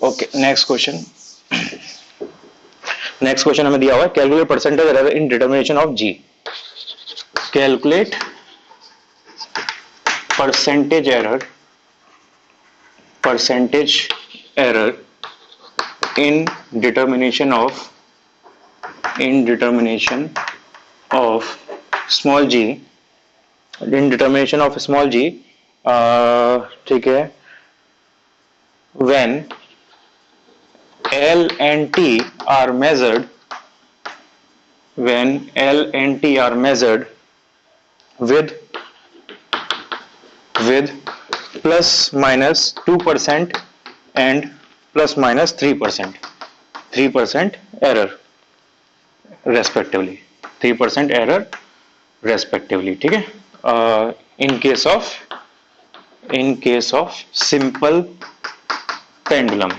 Okay, next question. Next question हमें दिया हुआ है, calculate percentage error in determination of G. Calculate percentage error in determination of small G, in determination of small G, ठीक है, when L and T are measured, with plus minus 2% and plus minus 3% error respectively, 3% error respectively, ठीक है। in case of simple pendulum,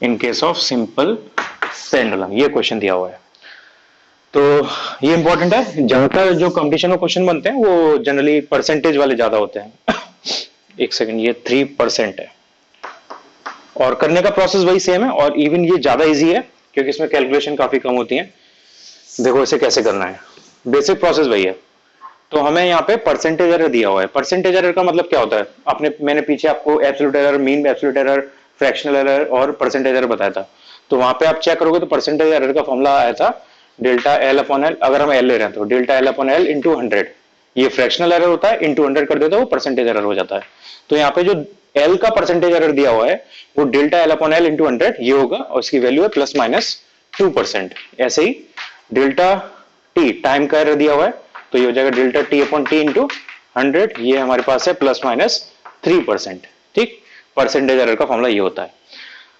in case of simple pendulum, ये question दिया हुआ है। तो ये इंपॉर्टेंट है, ज्यादातर जो कंपटीशन में क्वेश्चन बनते हैं वो जनरली परसेंटेज वाले ज्यादा होते हैं। एक सेकंड, ये 3% है और करने का प्रोसेस वही सेम है, और इवन ये ज्यादा इजी है क्योंकि इसमें कैलकुलेशन काफी कम होती है। देखो इसे कैसे करना है, बेसिक प्रोसेस वही है। तो हमें यहाँ पे परसेंटेज एरर दिया हुआ है। परसेंटेज एरर का मतलब क्या होता है, मैंने पीछे आपको absolute error, mean absolute error, fractional error और परसेंटेज एरर बताया था। तो वहां पे आप चेक करोगे तो परसेंटेज एरर का फॉर्मूला आया था डेल्टा एल अपॉन एल, अगर हम एल ले रहे हैं तो delta L upon L into 100। ये फ्रैक्शनल एरर होता है, इंटू 100 कर देते हो वो परसेंटेज एरर हो जाता है। तो यहाँ पे जो एल का परसेंटेज एरर दिया हुआ है वो delta L upon L into 100 ये होगा, और इसकी वैल्यू है प्लस माइनस 2%। ऐसे ही डेल्टा टी टाइम का एरर दिया हुआ है, तो ये हो जाएगा delta T upon T into 100, ये हमारे पास है प्लस माइनस 3%। ठीक, परसेंटेज एरर का फॉर्मूला ये होता है।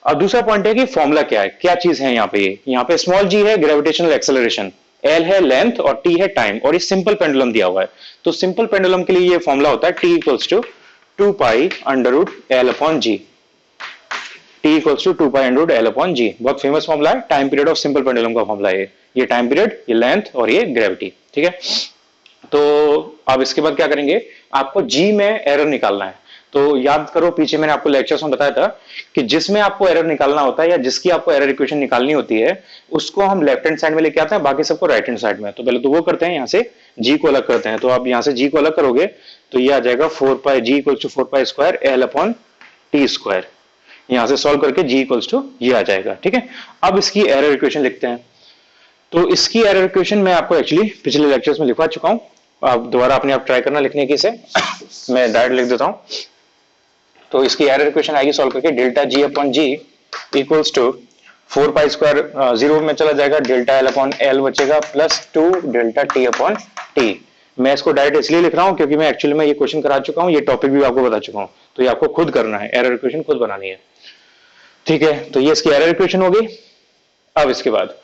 अब दूसरा पॉइंट है कि फॉर्मूला क्या है, क्या चीज है यहाँ पे। यहाँ पे स्मॉल जी है ग्रेविटेशनल एक्सेलरेशन, एल है लेंथ और टी है टाइम, और ये सिंपल पेंडुलम दिया हुआ है। तो सिंपल पेंडुलम के लिए ये फॉर्मूला होता है T equals to 2 pi under root L upon G. T equals to 2 pi under root L upon G, बहुत फेमस फॉर्मूला है, time period of simple pendulum का फॉर्मूला है ये टाइम पीरियड, ये लेंथ और ये ग्रेविटी। ठीक है, तो अब इसके बाद क्या करेंगे, आपको जी में एरर निकालना है। तो याद करो पीछे मैंने आपको लेक्चर्स में बताया था कि जिसमें आपको एरर निकालना होता है या जिसकी आपको एरर इक्वेशन निकालनी होती है उसको हम लेफ्ट हैंड साइड में लेके आते हैं, बाकी सबको राइट हैंड साइड में। तो पहले तो वो करते हैं, यहाँ से जी को अलग करते हैं। तो आप यहाँ से जी को अलग करोगे तो ये आ जाएगा 4 pi G equals to 4 pi square L upon T square. यहां से सॉल्व करके जी इक्वल्स टू ये आ जाएगा। ठीक है, अब इसकी एरर इक्वेशन लिखते हैं। तो इसकी एरर इक्वेशन मैं आपको एक्चुअली पिछले लेक्चर्स में लिखवा चुका हूं, आप दोबारा अपने आप ट्राई करना लिखने की से। मैं डायरेक्ट लिख देता हूं। तो इसकी एरर इक्वेशन आएगी सॉल्व करके, delta G upon G equals to 4 pi square, zero में चला जाएगा, डेल्टा एल अपॉन एल बचेगा plus 2 delta T upon T. मैं इसको डायरेक्ट इसलिए लिख रहा हूं क्योंकि मैं एक्चुअली में ये क्वेश्चन करा चुका हूं, ये टॉपिक भी आपको बता चुका हूं। तो ये आपको खुद करना है, एरर इक्वेशन खुद बनानी है। ठीक है, तो ये इसकी एरर इक्वेशन होगी। अब इसके बाद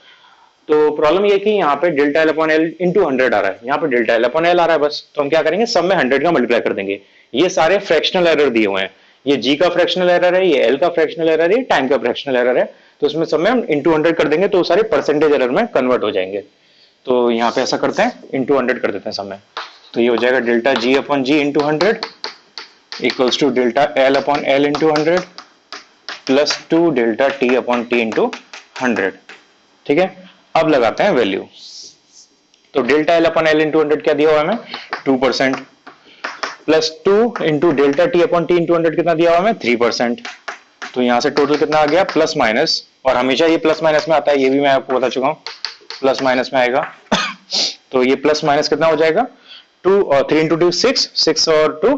तो प्रॉब्लम ये कि यहाँ पे delta L upon L into 100 आ रहा है, यहाँ पे डेल्टा एल अपॉन एल आ रहा है बस। तो हम क्या करेंगे, सब में 100 का मल्टीप्लाई कर देंगे। ये सारे फ्रैक्शनल एरर दिए हुए हैं, ये जी का फ्रैक्शनल एरर है, ये एल का फ्रैक्शनल एरर है, टाइम का फ्रैक्शनल एरर है। तो इसमें सब में हम इंटू 100 कर देंगे तो सारे परसेंटेज एरर में कन्वर्ट हो जाएंगे। तो यहाँ पे ऐसा करते हैं, इंटू 100 कर देते हैं सब में। तो ये हो जाएगा delta G upon G into 100 equals to delta L upon L into 100 plus 2 delta T upon T into 100। ठीक है, अब लगाते हैं वैल्यू। तो delta L upon L into 100 क्या दिया हुआ है हमें, 2%, plus 2 into delta T upon T into 100 कितना दिया हुआ है, 3%। तो यहां से टोटल कितना आ गया, प्लस माइनस, और हमेशा ये प्लस माइनस में आता है, ये भी मैं आपको बता चुका हूं, प्लस माइनस में आएगा। तो ये प्लस माइनस कितना हो जाएगा, 2 और 3 इंटू 2 6 और 2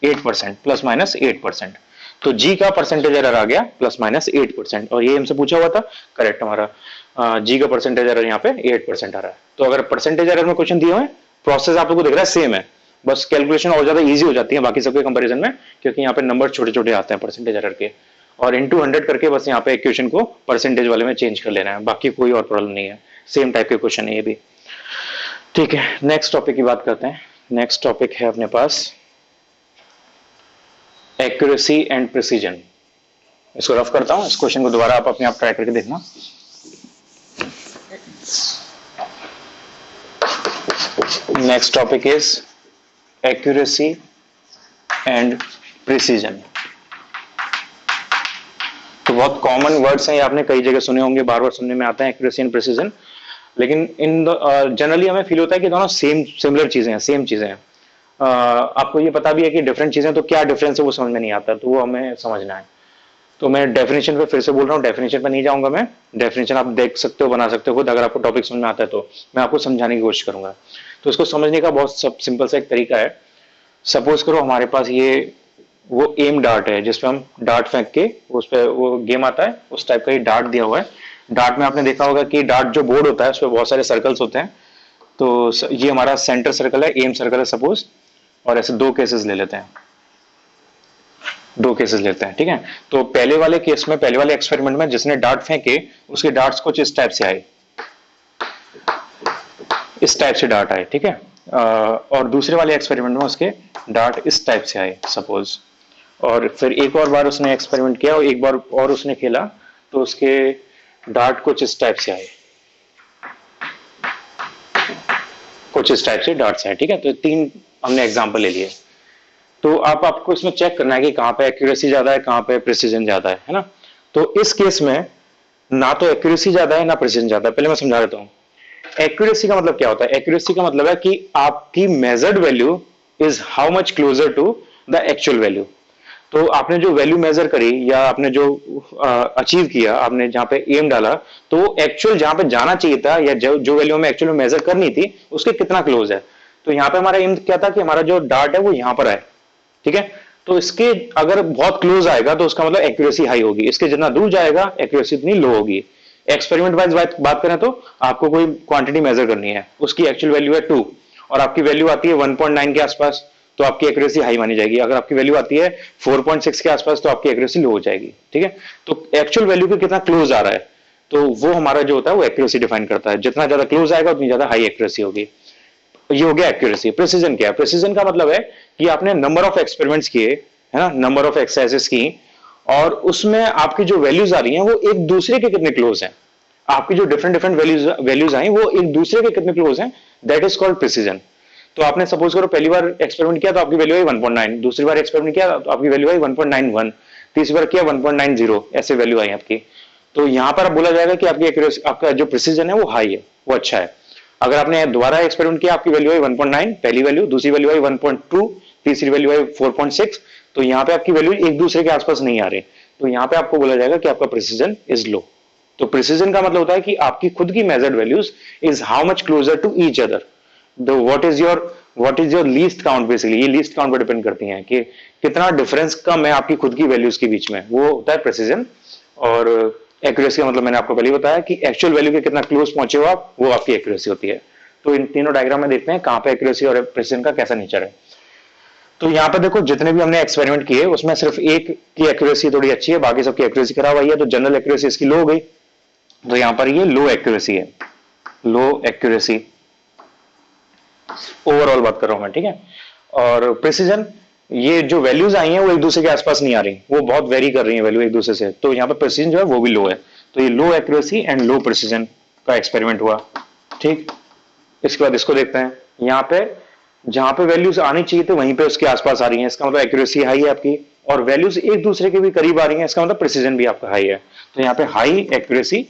8%, प्लस माइनस 8%। तो जी का परसेंटेज एरर आ गया प्लस माइनस 8%, और ये हमसे पूछा हुआ था, करेक्ट हमारा जी का परसेंटेज एरर यहाँ पे 8% आ रहा है। तो अगर परसेंटेज एरर में क्वेश्चन दिए हुए, प्रोसेस आप लोगों को दिख रहा है सेम है, बस कैलकुलेशन और ज्यादा इजी हो जाती है बाकी सबके कंपैरिजन में, क्योंकि यहाँ पे नंबर छोटे छोटे आते हैं परसेंटेज एरर के, और इंटू 100 करके बस यहाँ पे इक्वेशन को परसेंटेज वाले में चेंज कर लेना है, बाकी कोई और प्रॉब्लम नहीं है, सेम टाइप के क्वेश्चन है ये भी। ठीक है, नेक्स्ट टॉपिक की बात करते हैं। नेक्स्ट टॉपिक है अपने पास एक्यूरेसी एंड प्रिसीजन। इसको रफ करता हूं, इस क्वेश्चन को दोबारा आप अपने आप ट्राई करके देखना। Next topic is accuracy and precision. तो बहुत कॉमन वर्ड्स हैं, ये आपने कई जगह सुने होंगे, बार बार सुनने में आते हैं एक्यूरेसी एंड प्रिसीजन। लेकिन इन जनरली हमें फील होता है कि दोनों सिमिलर चीजें हैं, सेम चीजें हैं। आपको ये पता भी है कि डिफरेंट चीजें, तो क्या डिफरेंस है वो समझ में नहीं आता, तो वो हमें समझना है। तो मैं डेफिनेशन पे फिर से बोल रहा हूँ, डेफिनेशन पे नहीं जाऊंगा मैं, डेफिनेशन आप देख सकते हो, बना सकते हो खुद, अगर आपको टॉपिक समझ में आता है तो मैं आपको समझाने की कोशिश करूंगा। तो इसको समझने का बहुत सिंपल सा एक तरीका है। सपोज करो हमारे पास ये वो एम डार्ट है, जिसपे हम डार्ट फेंक के उस पर वो गेम आता है, उस टाइप का ये डार्ट दिया हुआ है। डार्ट में आपने देखा होगा कि डार्ट जो बोर्ड होता है उस पर बहुत सारे सर्कल्स होते हैं। तो ये हमारा सेंटर सर्कल है, एम सर्कल है सपोज, और ऐसे दो केसेस ले लेते हैं, दो केसेस लेते हैं, ठीक है। तो पहले वाले केस में, पहले वाले एक्सपेरिमेंट में जिसने डार्ट फेंके उसके डार्ट्स कुछ इस टाइप से आए, इस टाइप से डार्ट आए, ठीक है। और दूसरे वाले एक्सपेरिमेंट में उसके डार्ट इस टाइप से आए सपोज। और फिर एक और बार उसने एक्सपेरिमेंट किया और एक बार और उसने खेला तो उसके डार्ट कुछ इस टाइप से आए, कुछ इस टाइप से डार्ट्स आए, ठीक है। तो तीन हमने एग्जांपल ले लिए। तो आपको इसमें चेक करना है कि कहां पे एक्यूरेसी ज्यादा है, कहां पे प्रिसीजन ज्यादा है ना। तो इस केस में ना तो एक्यूरेसी ज्यादा है ना प्रिसीजन ज्यादा है। पहले मैं समझा देता हूं। एक्यूरेसी का मतलब क्या होता है? एक्यूरेसी का मतलब है कि आपकी measured value is how much closer to the actual value. तो आपने जो वैल्यू मेजर करी या आपने जो अचीव किया, आपने जहां पे एम डाला, तो वो एक्चुअल जहां पे जाना चाहिए था या जो वैल्यू हमें एक्चुअल में मेजर करनी थी उसके कितना क्लोज है। तो यहाँ पे हमारा एम क्या था कि हमारा जो डार्ट है वो यहां पर आए, ठीक है। तो इसके अगर बहुत क्लोज आएगा तो उसका मतलब एक्यूरेसी हाई होगी, इसके जितना दूर जाएगा एक्यूरेसी इतनी लो होगी। एक्सपेरिमेंट वाइज बात करें तो आपको कोई क्वांटिटी मेजर करनी है, उसकी एक्चुअल वैल्यू है 2 और आपकी वैल्यू आती है 1.9 के आसपास, तो आपकी एक्यूरेसी हाई मानी जाएगी। अगर आपकी वैल्यू आती है 4.6 के आसपास तो आपकी एक्यूरेसी लो हो जाएगी, ठीक है। तो एक्चुअल वैल्यू के कितना क्लोज आ रहा है, तो वो हमारा जो होता है वो एक्यूरेसी डिफाइन करता है। जितना ज्यादा क्लोज आएगा उतनी ज्यादा हाई एक्यूरेसी होगी। ये हो गया एक्यूरेसी। प्रिसीजन क्या है? प्रिसीजन का मतलब है कि आपने नंबर ऑफ एक्सपेरिमेंट्स किए, है ना, नंबर ऑफ एक्सरसाइजेस की, और उसमें आपकी जो वैल्यूज आ रही हैं वो एक दूसरे के कितने क्लोज हैं, आपकी जो डिफरेंट डिफरेंट वैल्यूज आई वो एक दूसरे के कितने क्लोज हैं, दैट इज कॉल्ड प्रिसीजन। तो आपने सपोज करो पहली बार एक्सपेरिमेंट किया तो आपकी वैल्यू आई 1.9, दूसरी बार एक्सपेरिमेंट किया तो आपकी वैल्यू आई 1.91, तीसरी बार किया 1.90, ऐसे वैल्यू आई आपकी। तो यहां पर बोला जाएगा कि आपकी एक्यूरेसी, आपका जो प्रिसीजन है वो हाई है, वो अच्छा है। अगर आपने दोबारा एक्सपेरिमेंट किया, आपकी वैल्यू आई 1.9 पहली वैल्यू, दूसरी वैल्यू आई 1.2, तीसरी वैल्यू आई 4.6, तो यहां पे आपकी वैल्यू एक दूसरे के आसपास नहीं आ रही, तो यहां पे आपको बोला जाएगा कि आपका प्रिसीजन इज लो। तो प्रिसीजन का मतलब होता है कि आपकी खुद की measured values is how much closer to each other. What is your least count, basically ये लीस्ट काउंट पर डिपेंड करती हैं कि कितना डिफरेंस कम है आपकी खुद की वैल्यूज के बीच में, वो होता है प्रिसीजन। और एक्यूरेसी का मतलब मैंने आपको पहले बताया कि एक्चुअल वैल्यू के कितना क्लोज पहुंचे हो आप, वो आपकी एक्यूरेसी होती है। तो इन तीनों डायग्राम में देखते हैं कहां पे एक्यूरेसी और प्रिसीजन का कैसा नेचर है। तो यहाँ पे देखो जितने भी हमने एक्सपेरिमेंट किए उसमें सिर्फ एक की एक्यूरेसी थोड़ी अच्छी है, बाकी सबकी एक्यूरेसी खराब आई है, तो जनरल एक्यूरेसी इसकी लो हो गई। तो यहाँ पर ये लो एक्यूरेसी है, लो एक्यूरेसी ओवरऑल बात कर रहा हूं मैं, ठीक है। और प्रिसीजन, ये जो वैल्यूज आई हैं वो एक दूसरे के आसपास नहीं आ रही, वो बहुत वेरी कर रही हैं वैल्यू एक दूसरे से, तो यहाँ पर प्रिसीजन जो है वो भी लो है। तो ये लो एक्यूरेसी एंड लो प्रिसीजन का एक्सपेरिमेंट हुआ, ठीक। इसके बाद इसको देखते हैं, यहाँ पे जहां पे वैल्यूज आनी चाहिए थी वहीं पे उसके आसपास आ रही हैं, इसका मतलब एक्यूरेसी हाई है आपकी, और वैल्यूज एक दूसरे के भी करीब आ रही हैं, इसका मतलब प्रिसीजन भी आपका हाई है। तो यहाँ पे high accuracy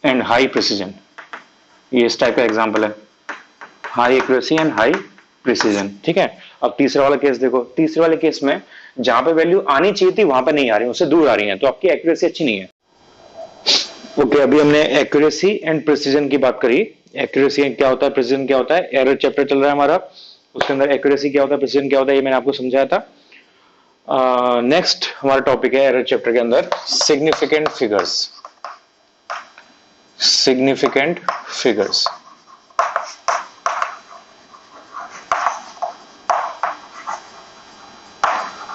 and high precision, ये इस टाइप का एग्जांपल है, high accuracy and high precision, ठीक है। अब तीसरा वाला केस देखो, तीसरे वाले केस में जहां पे वैल्यू आनी चाहिए थी वहां पे नहीं आ रही, उससे दूर आ रही है, तो आपकी एक्यूरेसी अच्छी नहीं है। ओके, अभी हमने एक्यूरेसी एंड प्रिसीजन की बात करी। एक्यूरेसी क्या होता है, प्रिसीजन क्या होता है, एरर चैप्टर चल रहा है हमारा, उसके अंदर एक्यूरेसी क्या होता है, प्रिसीजन क्या होता है, ये मैंने आपको समझाया था। नेक्स्ट हमारा टॉपिक है एरर चैप्टर के अंदर significant figures. Significant figures,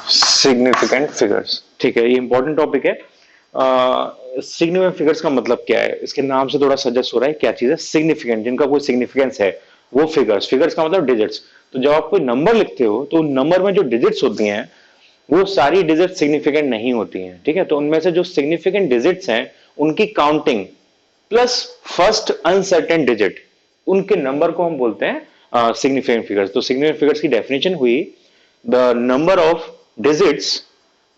significant figures, ठीक है, ये इंपॉर्टेंट टॉपिक है। सिग्निफिकेंट फिगर्स का मतलब क्या है, इसके नाम से थोड़ा सजेस्ट हो रहा है क्या चीज है, सिग्निफिकेंट, जिनका कोई सिग्निफिकेंस है वो फिगर्स। फिगर्स का मतलब डिजिट्स। तो जब आप कोई नंबर लिखते हो तो नंबर में जो डिजिट्स होती हैं वो सारी डिजिट सिग्निफिकेंट नहीं होती हैं, ठीक है। तो उनमें से जो सिग्निफिकेंट डिजिट्स हैं उनकी counting plus first uncertain digit, उनके नंबर को हम बोलते हैं सिग्निफिकेंट फिगर्स। तो सिग्निफिकेंट फिगर्स की डेफिनेशन हुई the number of digits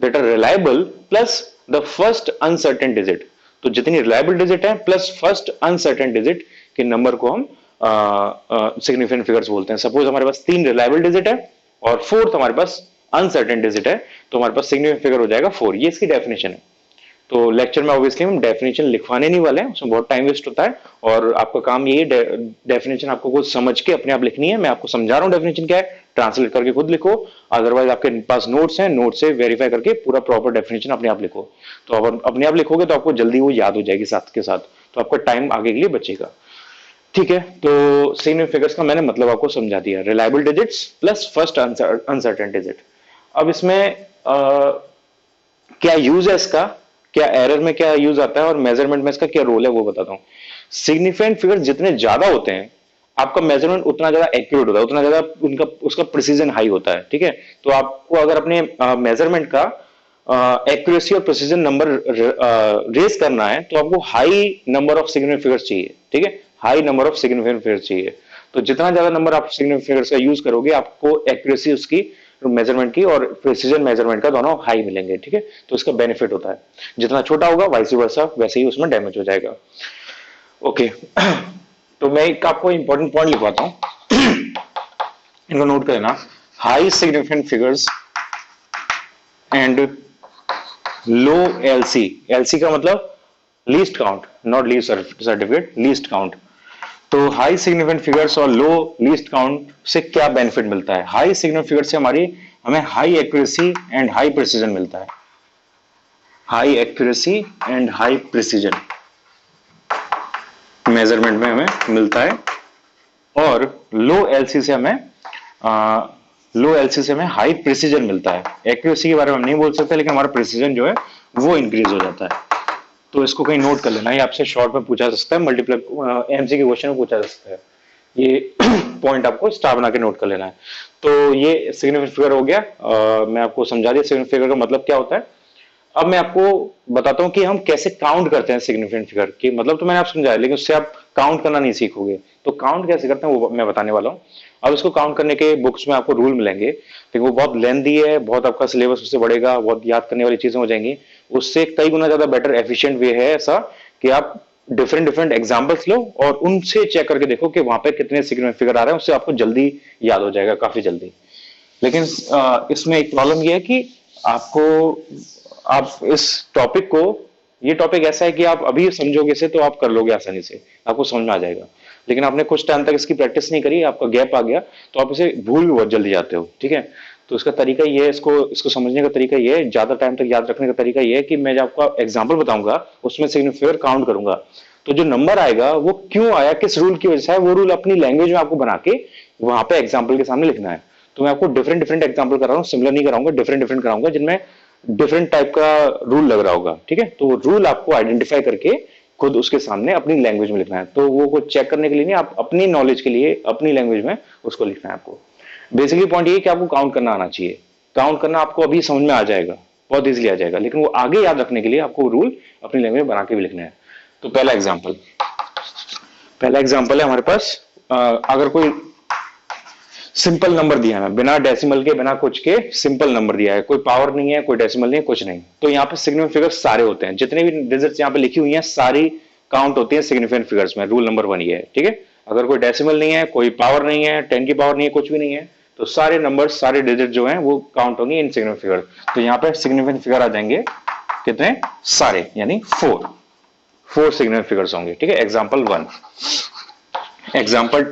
that are reliable plus the first uncertain digit। तो जितनी रिलायबल डिजिट है प्लस फर्स्ट अनसर्टेन डिजिट के नंबर को हम सिग्निफिकेंट फिगर्स बोलते हैं। सपोज हमारे पास 3 रिलायबल डिजिट है और 4th हमारे पास अनसर्टेन डिजिट है, तो हमारे पास सिग्निफिकेंट फिगर हो जाएगा 4। ये इसकी डेफिनेशन है। तो लेक्चर में ऑब्वियसली हम डेफिनेशन लिखवाने नहीं वाले हैं, उसमें बहुत टाइम वेस्ट होता है और आपका काम ये डेफिनेशन आपको कुछ समझ के अपने आप लिखनी है। मैं आपको समझा रहा हूँ डेफिनेशन क्या है, ट्रांसलेट करके खुद लिखो, अदरवाइज आपके पास नोट्स हैं, नोट से वेरीफाई करके पूरा प्रॉपर डेफिनेशन अपने आप लिखो। तो अब अपने आप लिखोगे तो आपको जल्दी वो याद हो जाएगी साथ के साथ, तो आपका टाइम आगे के लिए बचेगा। ठीक है, तो सिग्निफिकेंट फिगर्स का मैंने मतलब आपको समझा दिया, reliable digits plus first uncertain digit. अब इसमें क्या यूज है इसका, क्या एरर में क्या यूज आता है और मेजरमेंट में इसका क्या रोल है वो बताता हूं। सिग्निफिकेंट फिगर जितने ज्यादा होते हैं आपका मेजरमेंट उतना ज्यादा एक्यूरेट होता है, उतना ज्यादा उनका उसका प्रिसीजन हाई होता है। ठीक है, तो आपको अगर अपने मेजरमेंट का एक्यूरेसी और प्रिसीजन नंबर रेस करना है तो आपको high number of significant figures चाहिए। ठीक है, high number of significant figures चाहिए। तो जितना ज्यादा नंबर आप सिग्निफिकेंट फिगर्स का यूज करोगे आपको एक्यूरेसी उसकी मेजरमेंट की और प्रिसीजन मेजरमेंट का दोनों हाई मिलेंगे। ठीक है, तो इसका बेनिफिट होता है। जितना छोटा होगा वाइस वर्सा वैसे ही उसमें डैमेज हो जाएगा। ओके तो मैं एक आपको इंपॉर्टेंट पॉइंट लिखवाता हूं, इनको नोट कर लेना। High significant figures and low LC. LC का मतलब least count, not leave certificate, least count. तो हाई सिग्निफिकेंट फिगर्स और लो लीस्ट काउंट से क्या बेनिफिट मिलता है। हाई सिग्निफिकेंट फिगर से हमें high accuracy and high precision मिलता है। High accuracy and high precision measurement में हमें मिलता है। और लो एलसी से हमें हाई प्रिसीजन मिलता है। एक्यूरेसी के बारे में हम नहीं बोल सकते, लेकिन हमारा प्रिसीजन जो है वो इंक्रीज हो जाता है। तो इसको कहीं नोट कर लेना, ये आपसे शॉर्ट में पूछा जा सकता है, मल्टीपल एमसीक्यू क्वेश्चन में पूछा जा सकता है। ये पॉइंट आपको स्टार बना के नोट कर लेना है। तो ये सिग्निफिकेंट फिगर हो गया। मैं आपको समझा दिया सिग्निफिकेंट फिगर का मतलब क्या होता है। अब मैं आपको बताता हूं कि हम कैसे काउंट करते हैं सिग्निफिकेंट फिगर की। मतलब तो मैंने आपको समझाया, लेकिन उससे आप काउंट करना नहीं सीखोगे। तो काउंट कैसे करते हैं वो मैं बताने वाला हूं। अब इसको काउंट करने के बुक्स में आपको रूल मिलेंगे, लेकिन वो बहुत लेंथी है, बहुत आपका सिलेबस उससे बढ़ेगा, बहुत याद करने वाली चीजें हो जाएंगी। उससे कई गुना ज्यादा बेटर एफिशिएंट वे है ऐसा कि आप डिफरेंट एग्जांपल्स लो और उनसे चेक करके देखो कि वहां पे कितने सिग्निफिकेंट फिगर आ रहे हैं, उससे आपको जल्दी याद हो जाएगा, काफी जल्दी। लेकिन इसमें एक प्रॉब्लम यह है कि आप इस टॉपिक को, ये टॉपिक ऐसा है कि आप अभी समझोगे इसे तो आप कर लोगे आसानी से, आपको समझ में आ जाएगा। लेकिन आपने कुछ टाइम तक इसकी प्रैक्टिस नहीं करी, आपका गैप आ गया, तो आप इसे भूल भी बहुत जल्दी जाते हो। ठीक है, तो इसका तरीका ये है, इसको समझने का तरीका ये है, ज्यादा टाइम तक याद रखने का तरीका ये है कि मैं जब आपको एग्जाम्पल बताऊंगा उसमें सिग्निफिकेंट काउंट करूंगा, तो जो नंबर आएगा वो क्यों आया, किस रूल की वजह से है, वो रूल अपनी लैंग्वेज में आपको बना के वहां पे एग्जाम्पल के सामने लिखना है। तो मैं आपको डिफरेंट एग्जाम्पल करा रहा हूँ, सिमिलर नहीं कराऊंगा, डिफरेंट कराऊंगा जिनमें डिफरेंट टाइप का रूल लग रहा होगा। ठीक है, तो रूल आपको आइडेंटिफाई करके खुद उसके सामने अपनी लैंग्वेज में लिखना है। तो वो कुछ चेक करने के लिए नहीं, आप अपनी नॉलेज के लिए अपनी लैंग्वेज में उसको लिखना है आपको। बेसिकली पॉइंट ये कि आपको काउंट करना आना चाहिए। काउंट करना आपको अभी समझ में आ जाएगा, बहुत इजीली आ जाएगा, लेकिन वो आगे याद रखने के लिए आपको रूल अपनी लैंग्वेज में बना के भी लिखना है। तो पहला एग्जाम्पल है हमारे पास, अगर कोई सिंपल नंबर दिया है, बिना डेसिमल के बिना कुछ के सिंपल नंबर दिया है, कोई पावर नहीं है, कोई डेसिमल नहीं है, कुछ नहीं, तो यहाँ पे सिग्निफिकेंट फिगर्स सारे होते हैं, जितने भी डिजिट्स यहाँ पे लिखी हुई हैं सारी काउंट होती है सिग्निफिकेंट फिगर्स में। रूल नंबर 1 ये है। ठीक है, अगर कोई डेसिमल नहीं है, कोई पावर नहीं है, 10 की पावर नहीं है, कुछ भी नहीं है, तो सारे नंबर सारे डिजिट जो है वो काउंट होंगे इन सिग्निफिकेंट फिगर। तो यहाँ पे सिग्निफिकेंट फिगर आ जाएंगे कितने, सारे, यानी 4 सिग्निफिकेंट फिगर्स होंगे। ठीक है, एग्जाम्पल 1। एग्जाम्पल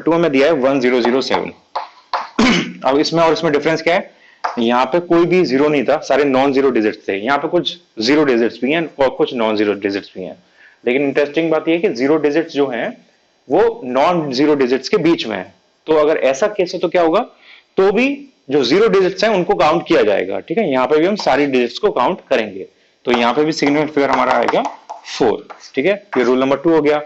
2 में दिया है 1007। अब इसमें डिफरेंस क्या है, यहाँ पे कोई भी जीरो नहीं था, सारे नॉन जीरो डिजिट्स थे। यहाँ पे कुछ जीरो डिजिट्स भी हैं और कुछ नॉन जीरो डिजिट्स भी हैं, लेकिन इंटरेस्टिंग बात यह है कि जीरो डिजिट्स जो हैं वो नॉन जीरो डिजिट्स के बीच में है। तो अगर ऐसा केस है तो क्या होगा, तो भी जो जीरो डिजिट्स हैं उनको काउंट किया जाएगा। ठीक है, यहाँ पे भी हम सारी डिजिट्स को काउंट करेंगे, तो यहाँ पे भी सिग्निफिकेंट फिगर हमारा आएगा 4। ठीक है, ये रूल नंबर 2 हो गया।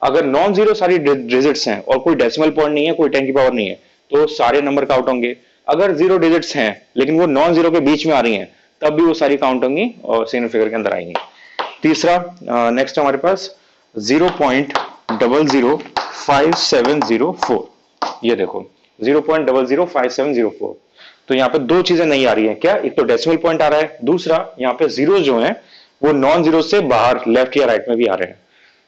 अगर नॉन जीरो सारी डिजिट्स हैं और कोई डेसिमल पॉइंट नहीं है, कोई 10 की पावर नहीं है, तो सारे नंबर काउंट होंगे। अगर जीरो डिजिट्स हैं लेकिन वो नॉन जीरो के बीच में आ रही हैं, तब भी वो सारी काउंट होंगी और सिग्निफिकेंट फिगर के अंदर आएंगी। तीसरा, नेक्स्ट हमारे पास 0.005704। ये देखो 0.005704। तो यहाँ पे दो चीजें नहीं आ रही है क्या, एक तो डेसिमल पॉइंट आ रहा है, दूसरा यहाँ पे जीरो जो है वो नॉन जीरो से बाहर लेफ्ट या राइट में भी आ रहे हैं।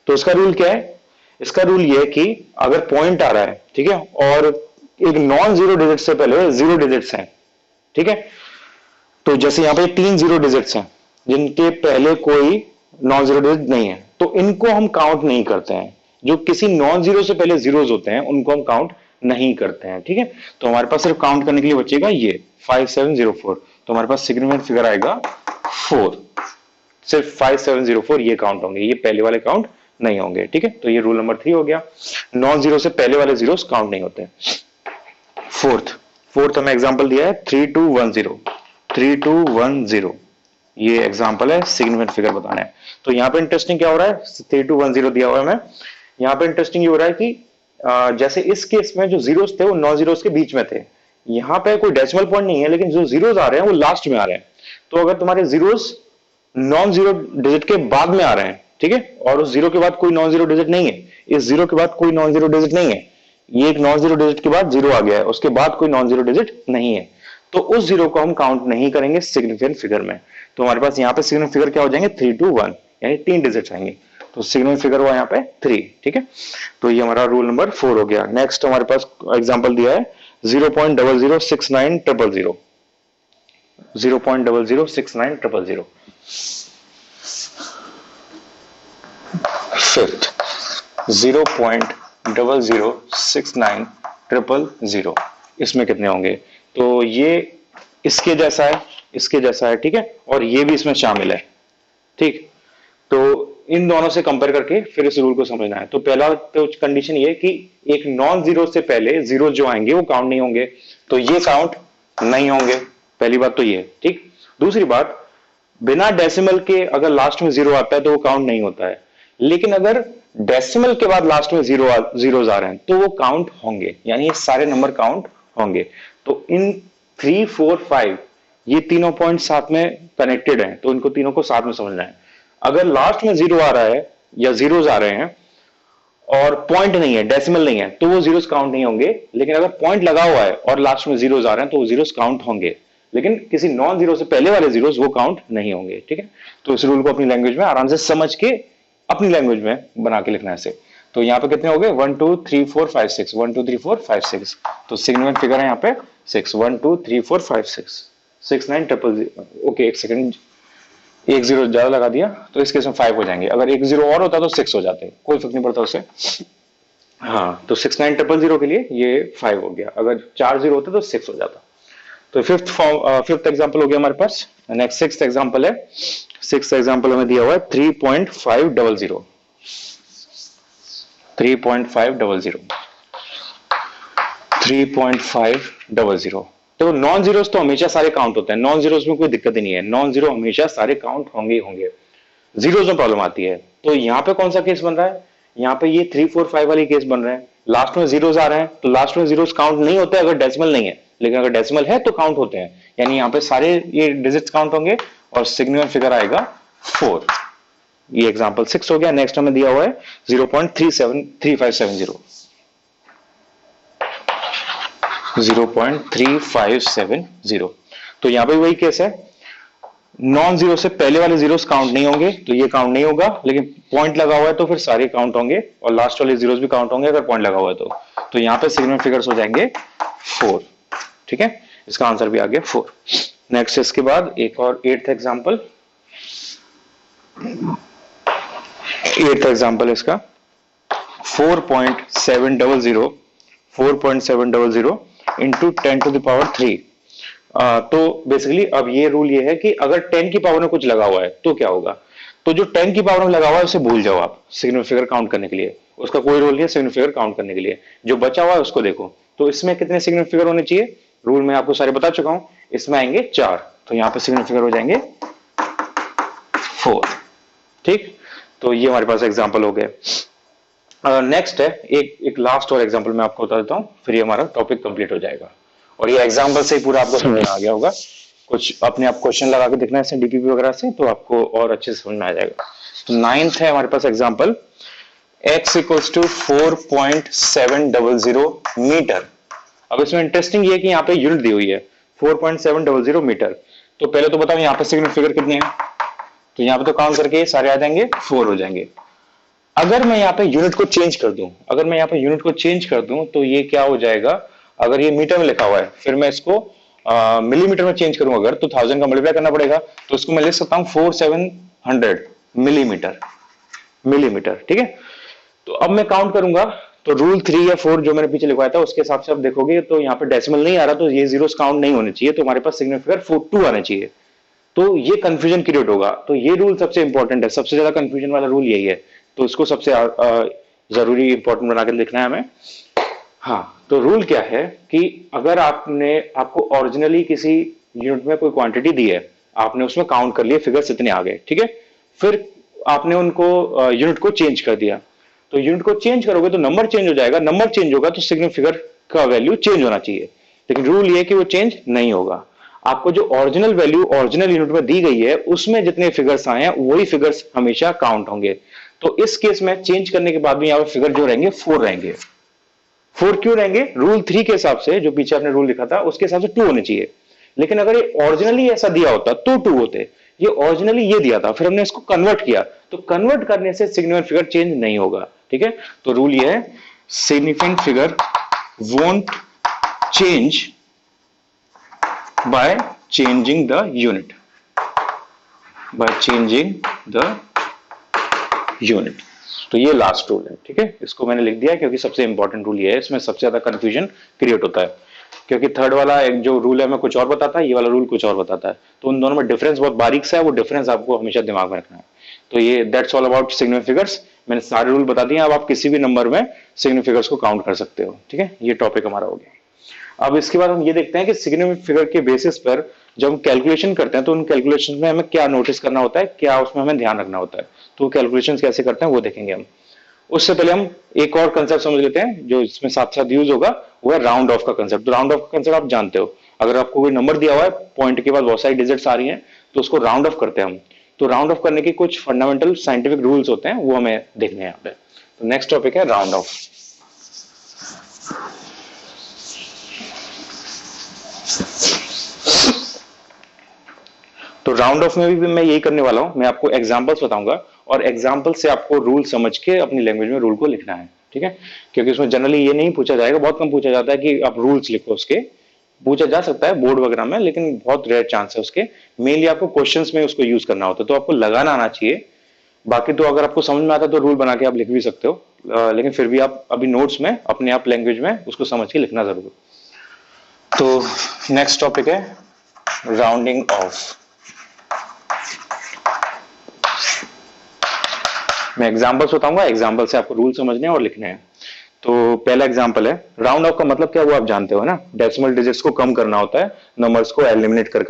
तो इसका रूल क्या है, इसका रूल ये है कि अगर पॉइंट आ रहा है, ठीक है, और एक नॉन जीरो डिजिट से पहले जीरो डिजिट्स हैं, ठीक है, तो जैसे यहां पे 3 जीरो डिजिट्स हैं जिनके पहले कोई नॉन जीरो डिजिट नहीं है, तो इनको हम काउंट नहीं करते हैं। जो किसी नॉन जीरो से पहले जीरोस होते हैं उनको हम काउंट नहीं करते हैं, ठीक है। तो हमारे पास सिर्फ काउंट करने के लिए बचेगा ये 5704, तो हमारे पास सिग्निफिकेंट फिगर आएगा 4, सिर्फ 5704 ये काउंट होंगे, ये पहले वाले काउंट नहीं होंगे, ठीक है। तो ये रूल नंबर 3 हो गया, नॉन जीरो से पहले वाले जीरोस काउंट नहीं होते। फोर्थ हमें एग्जांपल दिया है 3210 ये एग्जांपल है, सिग्निफिकेंट फिगर बताना है। तो यहाँ पे इंटरेस्टिंग क्या हो रहा है, 3210 दिया हुआ है हमें, यहाँ पे इंटरेस्टिंग ये हो रहा है कि जैसे इस केस में जो जीरोस थे वो नॉन जीरोस के बीच में थे, यहाँ पे कोई डेसिमल पॉइंट नहीं है, लेकिन जो जीरोस आ रहे हैं वो लास्ट में आ रहे हैं। तो अगर तुम्हारे जीरोस नॉन जीरो डिजिट के बाद में आ रहे हैं, ठीक है, और उस जीरो के बाद कोई नॉन जीरो डिजिट नहीं है, इस जीरो के बाद कोई नॉन जीरो डिजिट नहीं है, ये एक नॉन जीरो डिजिट के बाद जीरो आ गया है, उसके बाद कोई नॉन जीरो डिजिट नहीं है, तो उस जीरो को हम काउंट नहीं करेंगे सिग्निफिकेंट फिगर में। तो हमारे पास यहाँ पे सिग्निफिकेंट फिगर क्या हो जाएंगे 321, यानी 3 डिजिट आएंगे, तो सिग्निफिकेंट फिगर हुआ यहाँ पे 3, ठीक है। तो ये हमारा रूल नंबर 4 हो गया। नेक्स्ट हमारे पास एग्जांपल दिया है 0.006900, 0.006900। फिफ्थ 0.006900, इसमें कितने होंगे, तो ये इसके जैसा है, इसके जैसा है, ठीक है, और ये भी इसमें शामिल है, ठीक। तो इन दोनों से कंपेयर करके फिर इस रूल को समझना है। तो पहला तो कंडीशन ये कि एक नॉन जीरो से पहले जीरो जो आएंगे वो काउंट नहीं होंगे, तो ये काउंट नहीं होंगे, पहली बात तो ये, ठीक। दूसरी बात, बिना डेसिमल के अगर लास्ट में जीरो आता है तो वो काउंट नहीं होता है, लेकिन अगर डेसिमल के बाद लास्ट में जीरोस आ रहे हैं तो वो काउंट होंगे, यानी ये सारे नंबर काउंट होंगे। तो इन 3, 4, 5 ये तीनों पॉइंट साथ में कनेक्टेड हैं, तो इनको तीनों को साथ में समझना है। अगर लास्ट में जीरो आ रहा है या जीरोस आ रहे हैं और पॉइंट नहीं है, डेसिमल नहीं है, तो वो जीरोस काउंट नहीं होंगे, लेकिन अगर पॉइंट लगा हुआ है और लास्ट में जीरोस आ रहे हैं तो वो जीरोस काउंट होंगे, लेकिन किसी नॉन जीरो से पहले वाले जीरोस वो काउंट नहीं होंगे, ठीक है। तो इस रूल को अपनी लैंग्वेज में आराम से समझ के अपनी लैंग्वेज में बना के लिखना है इसे। तो यहाँ पे कितने हो गए 1 2 3 4 5 6, 1 2 3 4 5 6, तो सिग्निफिकेंट फिगर है यहाँ पे 6, 1 2 3 4 5 6 6 9 000। ओके, एक सेकंड, एक जीरो ज्यादा लगा दिया, तो इस केस में 5 हो जाएंगे, अगर एक जीरो और होता तो 6 हो जाते, कोई फर्क नहीं पड़ता उससे। हाँ, तो 6 9 000 के लिए ये 5 हो गया, अगर 4 जीरो होता तो 6 हो जाता। तो फिफ्थ एग्जांपल हो गया हमारे पास। नेक्स्ट सिक्स्थ एग्जांपल है, सिक्स्थ एग्जांपल हमें दिया हुआ है 3.500, 3.500। तो नॉन जीरोस तो हमेशा सारे काउंट होते हैं, नॉन जीरोस में कोई दिक्कत ही नहीं है, नॉन जीरो हमेशा सारे काउंट होंगे ही होंगे, जीरोस में प्रॉब्लम आती है। तो यहाँ पे कौन सा केस बन रहा है, यहाँ पे ये 3 4 5 वाली केस बन रहे हैं, लास्ट में जीरोस आ रहे हैं, तो लास्ट में जीरोस काउंट नहीं होते अगर डेसिमल नहीं है, लेकिन अगर डेसिमल है तो काउंट होते हैं, यानी यहाँ पे सारे ये डिजिट्स काउंट होंगे और सिग्निफिकेंट फिगर आएगा 4। ये एग्जांपल 6 हो गया। नेक्स्ट हमें दिया हुआ है 0.3570, 0.3570। तो यहाँ पे वही केस है, नॉन जीरो से पहले वाले जीरोस काउंट नहीं होंगे, तो ये काउंट नहीं होगा, लेकिन पॉइंट लगा हुआ है तो फिर सारे काउंट होंगे और लास्ट वाले जीरोस भी काउंट होंगे अगर पॉइंट लगा हुआ है तो यहाँ पे सिग्निफिकेंट फिगर्स हो जाएंगे 4, ठीक है। इसका आंसर भी आ गया 4। नेक्स्ट इसके बाद एक और 8th एग्जांपल, 8th एग्जांपल इसका 4.700 इंटू 10 टू द पावर 3। तो बेसिकली अब ये रूल ये है कि अगर 10 की पावर में कुछ लगा हुआ है तो क्या होगा, तो जो 10 की पावर में लगा हुआ है उसे भूल जाओ आप सिग्निफिकेंट फिगर काउंट करने के लिए, उसका कोई रोल नहीं है सिग्निफिकेंट फिगर काउंट करने के लिए, जो बचा हुआ है उसको देखो। तो इसमें कितने सिग्निफिकेंट फिगर होने चाहिए, रूल मैं आपको सारे बता चुका हूं, इसमें आएंगे 4, तो यहाँ पे सिग्निफिकेंट फिगर हो जाएंगे 4, ठीक। तो ये हमारे पास एग्जाम्पल हो गए। नेक्स्ट है एक लास्ट और एग्जाम्पल मैं आपको बता देता हूं, फिर ये हमारा टॉपिक कंप्लीट हो जाएगा, और ये एग्जाम्पल से ही पूरा आपको समझ में आ गया होगा। कुछ अपने आप क्वेश्चन लगा के देखना है डीपीपी वगैरह से, तो आपको और अच्छे से समझ में आ जाएगा। तो 9th है हमारे पास example, x equals to 4.700 metre. अब इसमें इंटरेस्टिंग ये है कि यहाँ पे यूनिट दी हुई है 4.700 मीटर। तो पहले तो बताओ यहाँ पे सिग्निफिकेंट फिगर कितने हैं, तो यहाँ पे तो काउंट करके सारे आ जाएंगे 4 हो जाएंगे। अगर मैं यहाँ पे यूनिट को चेंज कर दूं, अगर मैं यहाँ पे यूनिट को चेंज कर दूं तो ये क्या हो जाएगा, अगर ये मीटर में लिखा हुआ है फिर मैं इसको मिलीमीटर में चेंज करूं अगर, तो 1000 का मल्टीप्लाई करना पड़ेगा, तो इसको मैं लिख सकता हूं 4700 मिलीमीटर, मिलीमीटर, ठीक है। तो अब मैं काउंट करूंगा, तो रूल 3 या 4 जो मैंने पीछे लिखवाया था उसके हिसाब से आप देखोगे तो यहाँ पे डेसिमल नहीं आ रहा, तो ये जीरोस काउंट नहीं होने चाहिए, तो हमारे पास सिग्निफिकेंट 2 आने चाहिए, तो ये कंफ्यूजन क्रिएट होगा। तो ये रूल सबसे इंपॉर्टेंट है, सबसे ज्यादा कंफ्यूजन वाला रूल यही है, तो इसको सबसे जरूरी इंपॉर्टेंट बनाकर लिखना है हमें। हाँ, तो रूल क्या है कि अगर आपको ओरिजिनली किसी यूनिट में कोई क्वांटिटी दी है, आपने उसमें काउंट कर लिए फिगर्स इतने आ गए, ठीक है, फिर आपने उनको यूनिट को चेंज कर दिया, तो यूनिट को चेंज करोगे तो नंबर चेंज हो जाएगा, नंबर चेंज होगा तो सिग्निफिकेंट का वैल्यू चेंज होना चाहिए, लेकिन रूल ये है कि वो चेंज नहीं होगा। आपको जो ओरिजिनल वैल्यू ओरिजिनल यूनिट में दी गई है उसमें जितने फिगर्स आए हैं वही फिगर्स हमेशा काउंट होंगे। तो इस केस में चेंज करने के बाद भी यहाँ पे फिगर जो रहेंगे 4 रहेंगे। 4 क्यों रहेंगे, रूल 3 के हिसाब से, जो पीछे आपने रूल लिखा था उसके हिसाब से 2 होने चाहिए, लेकिन अगर ये ओरिजिनली ऐसा दिया होता तो 2 होते, ये ओरिजिनली ये दिया था, फिर हमने इसको कन्वर्ट किया, तो कन्वर्ट करने से सिग्निफिकेंट फिगर चेंज नहीं होगा, ठीक है। तो रूल ये है, significant figure won't change by changing the unit, by changing the unit. तो ये लास्ट रूल है, ठीक है, इसको मैंने लिख दिया क्योंकि सबसे इंपॉर्टेंट रूल ये है, इसमें सबसे ज्यादा कंफ्यूजन क्रिएट होता है, क्योंकि थर्ड वाला एक जो रूल है मैं कुछ और बताता है, ये वाला रूल कुछ और बताता है, तो उन दोनों में डिफरेंस बहुत बारीक सा है, वो डिफरेंस आपको हमेशा दिमाग में रखना है। तो ये that's all about significant figures, मैंने सारे रूल बता दिए, अब आप किसी भी नंबर में सिग्निफिकेंट फिगर्स को काउंट कर सकते हो, ठीक है, ये टॉपिक हमारा हो गया। अब इसके बाद हम ये देखते हैं कि सिग्निफिकेंट फिगर के बेसिस पर जब हम कैलकुलेशन करते हैं तो उन कैलकुलेशन में हमें क्या नोटिस करना होता है, क्या उसमें हमें ध्यान रखना होता है, तो कैलकुलेशन कैसे करते हैं वो देखेंगे हम। उससे पहले हम एक और कंसेप्ट समझ लेते हैं जो इसमें साथ साथ यूज होगा, वो है राउंड ऑफ का कंसेप्ट। तो राउंड ऑफ का कंसेप्ट आप जानते हो, अगर आपको कोई नंबर दिया हुआ है, पॉइंट के बाद बहुत सारी डिजिट्स आ रही हैं, तो उसको राउंड ऑफ करते हैं हम। तो राउंड ऑफ करने के कुछ फंडामेंटल साइंटिफिक रूल्स होते हैं, वो हमें देखने हैं यहाँ पे। तो नेक्स्ट टॉपिक है राउंड ऑफ। तो राउंड ऑफ में भी मैं यही करने वाला हूं, मैं आपको एग्जांपल्स बताऊंगा और एग्जांपल से आपको रूल समझ के अपनी लैंग्वेज में रूल को लिखना है, ठीक है, क्योंकि उसमें जनरली ये नहीं पूछा जाएगा, बहुत कम पूछा जाता है कि आप रूल्स लिखो, उसके पूछा जा सकता है बोर्ड वगैरह में, लेकिन बहुत रेयर चांस है उसके, मेनली आपको क्वेश्चंस में उसको यूज करना होता है, तो आपको लगाना आना चाहिए। बाकी तो अगर आपको समझ में आता है तो रूल बना के आप लिख भी सकते हो, लेकिन फिर भी आप अभी नोट्स में अपने आप लैंग्वेज में उसको समझ के लिखना जरूर। तो नेक्स्ट टॉपिक है राउंडिंग ऑफ। मैं एग्जांपल्स बताऊंगा, एग्जांपल से आपको रूल समझने हैं और लिखने हैं। तो पहला एग्जांपल है, राउंड ऑफ का मतलब क्या वो आप जानते हो ना, डेसिमल डिजिट्स को कम करना होता है, नंबर्स को एलिमिनेट कर